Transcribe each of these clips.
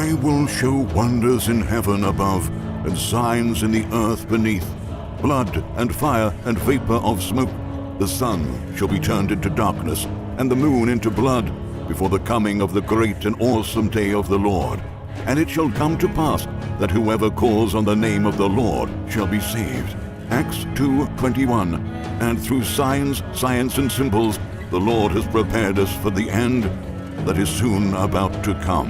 I will show wonders in heaven above, and signs in the earth beneath, blood and fire and vapor of smoke. The sun shall be turned into darkness, and the moon into blood, before the coming of the great and awesome day of the Lord. And it shall come to pass that whoever calls on the name of the Lord shall be saved. Acts 2:21. And through signs, science, and symbols, the Lord has prepared us for the end that is soon about to come.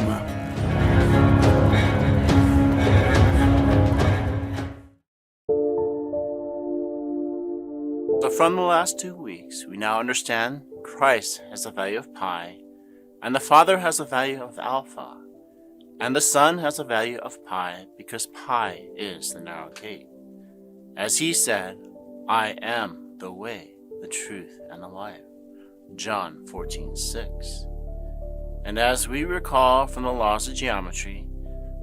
So from the last 2 weeks, we now understand Christ has the value of pi, and the Father has the value of alpha, and the Son has the value of pi because pi is the narrow gate. As he said, I am the way, the truth, and the life. John 14:6. And as we recall from the laws of geometry,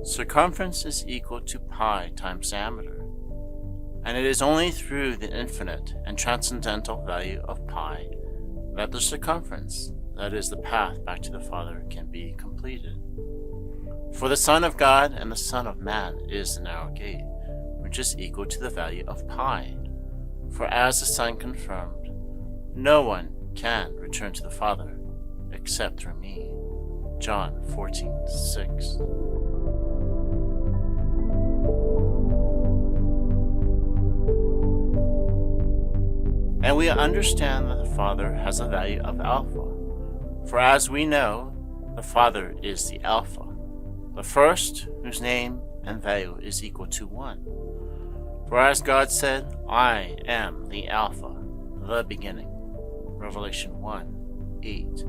circumference is equal to pi times diameter. And it is only through the infinite and transcendental value of pi that the circumference, that is the path back to the Father, can be completed. For the Son of God and the Son of Man is the narrow gate, which is equal to the value of pi. For as the Son confirmed, no one can return to the Father except through me. John 14:6. And we understand that the Father has a value of alpha. For as we know, the Father is the Alpha, the first whose name and value is equal to 1. For as God said, I am the Alpha, the beginning. Revelation 1:8.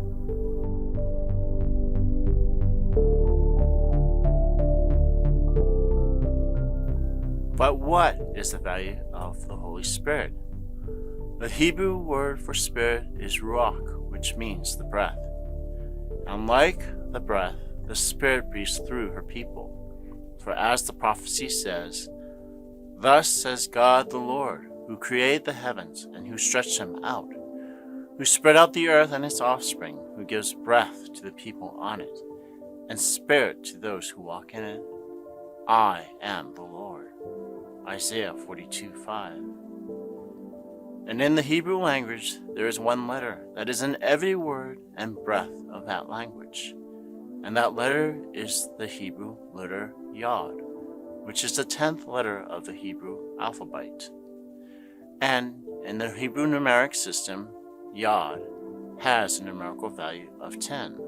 But what is the value of the Holy Spirit? The Hebrew word for spirit is ruach, which means the breath. And like the breath, the Spirit breathes through her people. For as the prophecy says, Thus says God the Lord, who created the heavens and who stretched them out, who spread out the earth and its offspring, who gives breath to the people on it, and spirit to those who walk in it. I am the Lord. Isaiah 42:5. And in the Hebrew language, there is one letter that is in every word and breath of that language. And that letter is the Hebrew letter Yod, which is the 10th letter of the Hebrew alphabet. And in the Hebrew numeric system, Yod has a numerical value of 10.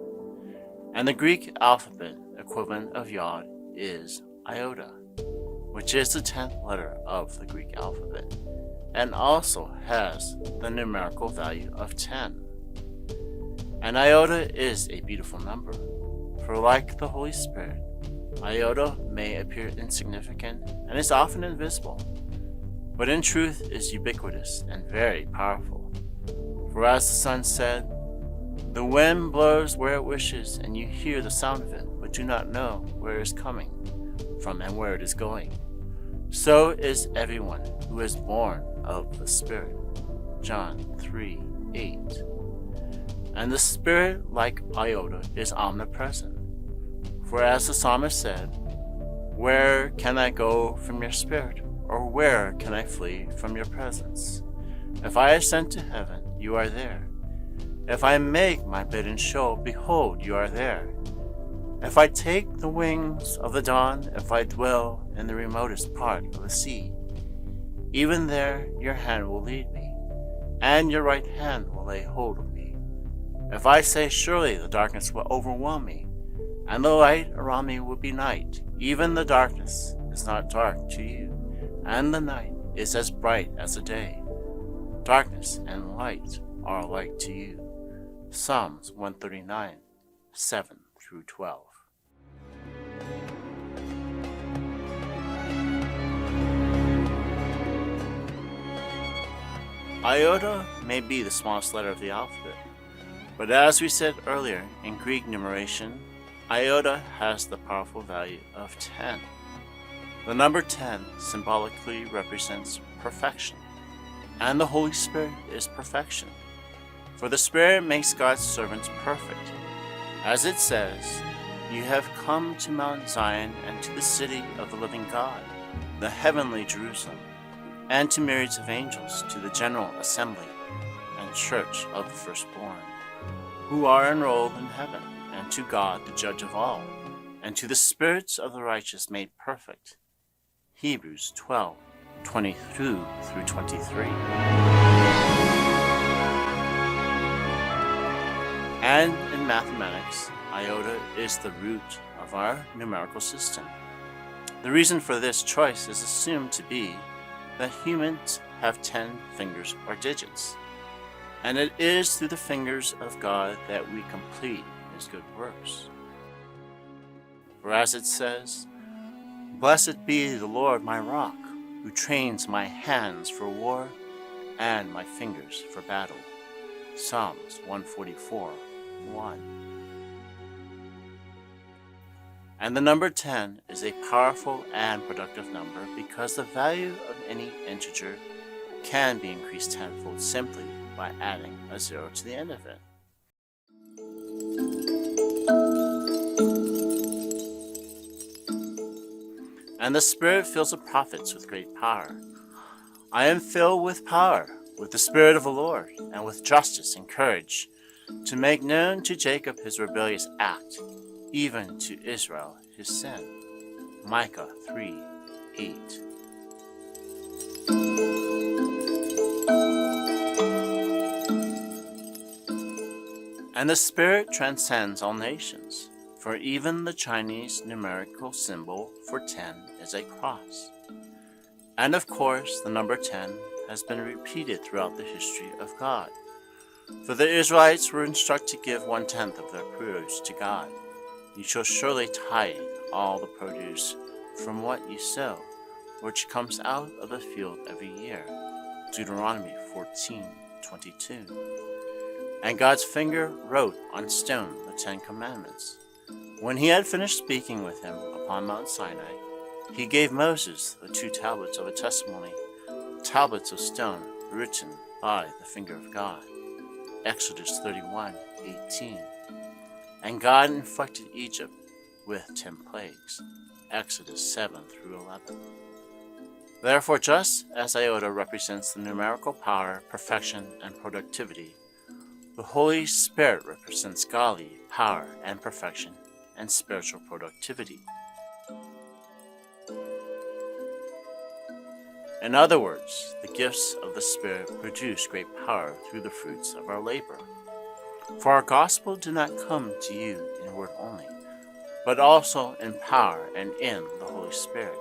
And the Greek alphabet equivalent of Yod is Iota, which is the 10th letter of the Greek alphabet, and also has the numerical value of 10. And Iota is a beautiful number, for like the Holy Spirit, Iota may appear insignificant and is often invisible, but in truth is ubiquitous and very powerful. For as the Son said, the wind blows where it wishes, and you hear the sound of it, but do not know where it is coming from and where it is going. So is everyone who is born of the Spirit. John 3:8. And the Spirit, like Iota, is omnipresent. For as the psalmist said, Where can I go from your Spirit, or where can I flee from your presence? If I ascend to heaven, you are there. If I make my bed in Sheol, behold, you are there. If I take the wings of the dawn, if I dwell in the remotest part of the sea, even there your hand will lead me, and your right hand will lay hold of me. If I say, surely the darkness will overwhelm me, and the light around me will be night, even the darkness is not dark to you, and the night is as bright as the day. Darkness and light are alike to you. Psalms 139, 7-12. Iota may be the smallest letter of the alphabet, but as we said earlier, in Greek numeration, Iota has the powerful value of 10. The number 10 symbolically represents perfection, and the Holy Spirit is perfection. For the Spirit makes God's servants perfect. As it says, You have come to Mount Zion and to the city of the living God, the heavenly Jerusalem, and to myriads of angels, to the general assembly and church of the firstborn, who are enrolled in heaven, and to God, the judge of all, and to the spirits of the righteous made perfect. Hebrews 12:22 through 23. And in mathematics, iota is the root of our numerical system. The reason for this choice is assumed to be that humans have 10 fingers or digits, and it is through the fingers of God that we complete His good works. For as it says, "Blessed be the Lord my rock, who trains my hands for war and my fingers for battle." Psalms 144:1. And the number 10 is a powerful and productive number because the value of any integer can be increased tenfold simply by adding a 0 to the end of it. And the Spirit fills the prophets with great power. I am filled with power, with the Spirit of the Lord, and with justice and courage, to make known to Jacob his rebellious act, even to Israel his sin. Micah 3:8. And the Spirit transcends all nations, for even the Chinese numerical symbol for 10 is a cross. And of course, the number 10 has been repeated throughout the history of God. For the Israelites were instructed to give 1/10 of their produce to God. You shall surely tithe all the produce from what you sow, which comes out of the field every year. Deuteronomy 14:22. And God's finger wrote on stone the 10 Commandments. When he had finished speaking with him upon Mount Sinai, he gave Moses the 2 tablets of a testimony, tablets of stone written by the finger of God. Exodus 31:18. And God inflicted Egypt with 10 plagues. Exodus 7-11. Therefore, just as iota represents the numerical power, perfection, and productivity, the Holy Spirit represents godly power and perfection and spiritual productivity. In other words, the gifts of the Spirit produce great power through the fruits of our labor. For our gospel did not come to you in word only, but also in power and in the Holy Spirit.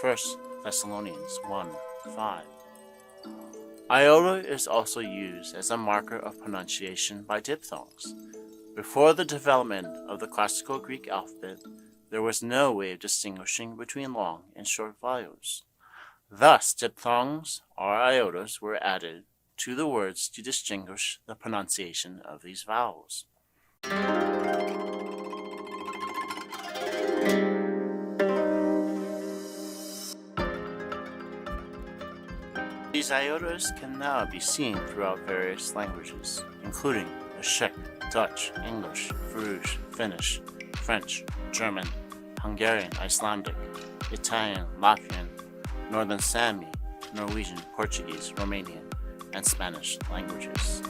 1 Thessalonians 1:5. Iota is also used as a marker of pronunciation by diphthongs. Before the development of the classical Greek alphabet, there was no way of distinguishing between long and short vowels. Thus, diphthongs or iotas were added to the words to distinguish the pronunciation of these vowels. These iotas can now be seen throughout various languages, including the Czech, Dutch, English, Faroese, Finnish, French, German, Hungarian, Icelandic, Italian, Latvian, Northern Sami, Norwegian, Portuguese, Romanian, and Spanish languages.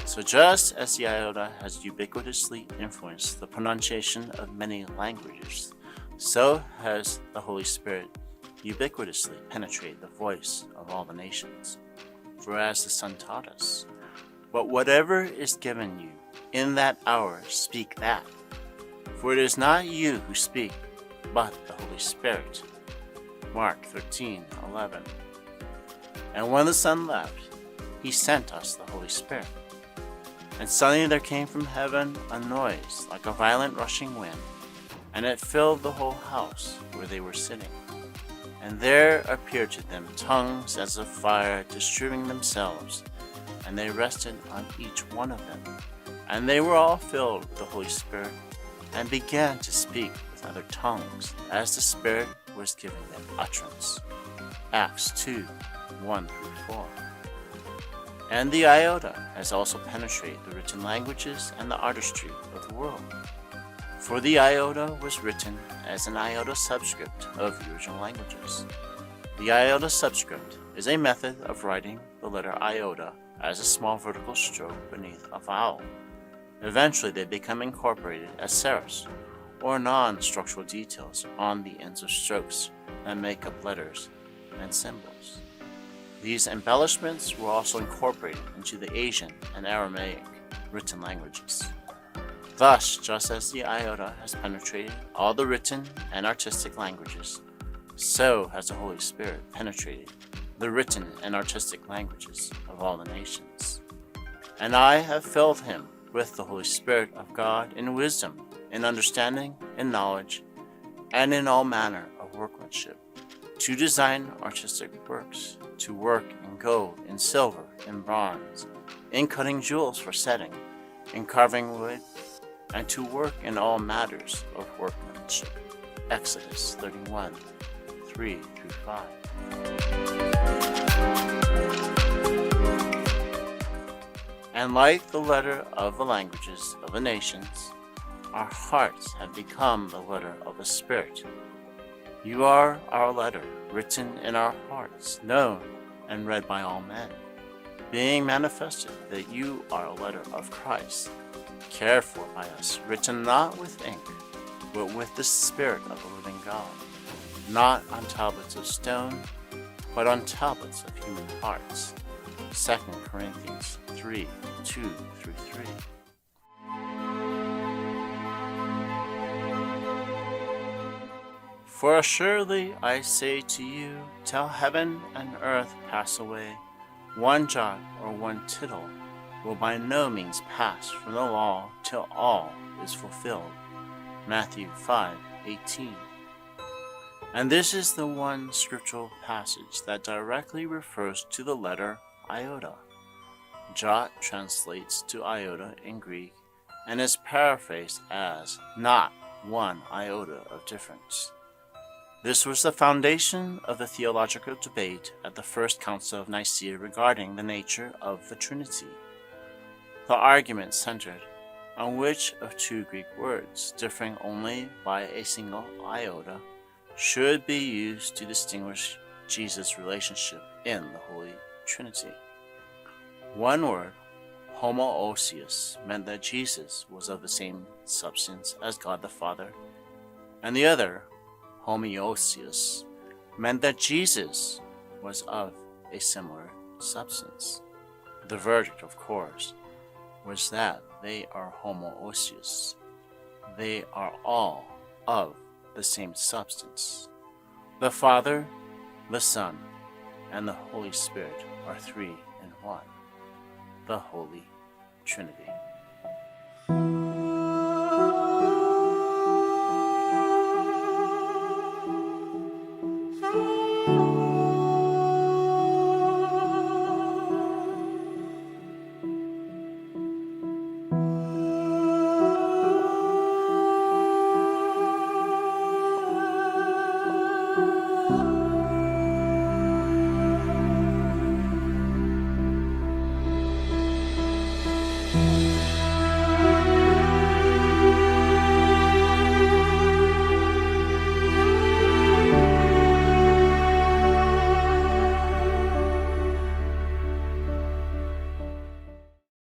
So just as the iota has ubiquitously influenced the pronunciation of many languages, so has the Holy Spirit ubiquitously penetrated the voice of all the nations. For as the Son taught us, but whatever is given you in that hour, speak that. For it is not you who speak, but the Holy Spirit. Mark 13:11. And when the Son left, he sent us the Holy Spirit. And suddenly there came from heaven a noise like a violent rushing wind, and it filled the whole house where they were sitting. And there appeared to them tongues as of fire distributing themselves, and they rested on each one of them. And they were all filled with the Holy Spirit, and began to speak with other tongues, as the Spirit was giving them utterance. Acts 2:1-4. And the Iota has also penetrated the written languages and the artistry of the world. For the Iota was written as an Iota subscript of the original languages. The Iota subscript is a method of writing the letter Iota as a small vertical stroke beneath a vowel. Eventually they become incorporated as serifs, or non-structural details on the ends of strokes that make up letters and symbols. These embellishments were also incorporated into the Asian and Aramaic written languages. Thus, just as the Iota has penetrated all the written and artistic languages, so has the Holy Spirit penetrated the written and artistic languages of all the nations. And I have filled him with the Holy Spirit of God in wisdom, in understanding, in knowledge, and in all manner of workmanship, to design artistic works, to work in gold, in silver, in bronze, in cutting jewels for setting, in carving wood, and to work in all matters of workmanship. Exodus 31, 3-5. And like the letter of the languages of the nations, our hearts have become the letter of the Spirit. You are our letter, written in our hearts, known and read by all men, being manifested that you are a letter of Christ, cared for by us, written not with ink, but with the Spirit of the living God, not on tablets of stone, but on tablets of human hearts. 2 Corinthians 3:2-3. For assuredly I say to you, till heaven and earth pass away, one jot or one tittle will by no means pass from the law till all is fulfilled. Matthew 5:18. And this is the one scriptural passage that directly refers to the letter Iota. Jot translates to iota in Greek and is paraphrased as not one iota of difference. This was the foundation of the theological debate at the First Council of Nicaea regarding the nature of the Trinity. The argument centered on which of two Greek words, differing only by a single iota, should be used to distinguish Jesus' relationship in the Holy Trinity. One word, homoousios, meant that Jesus was of the same substance as God the Father, and the other, homoousios, meant that Jesus was of a similar substance. The verdict, of course, was that they are homoousios. They are all of the same substance. The Father, the Son, and the Holy Spirit are three in one, the Holy Trinity.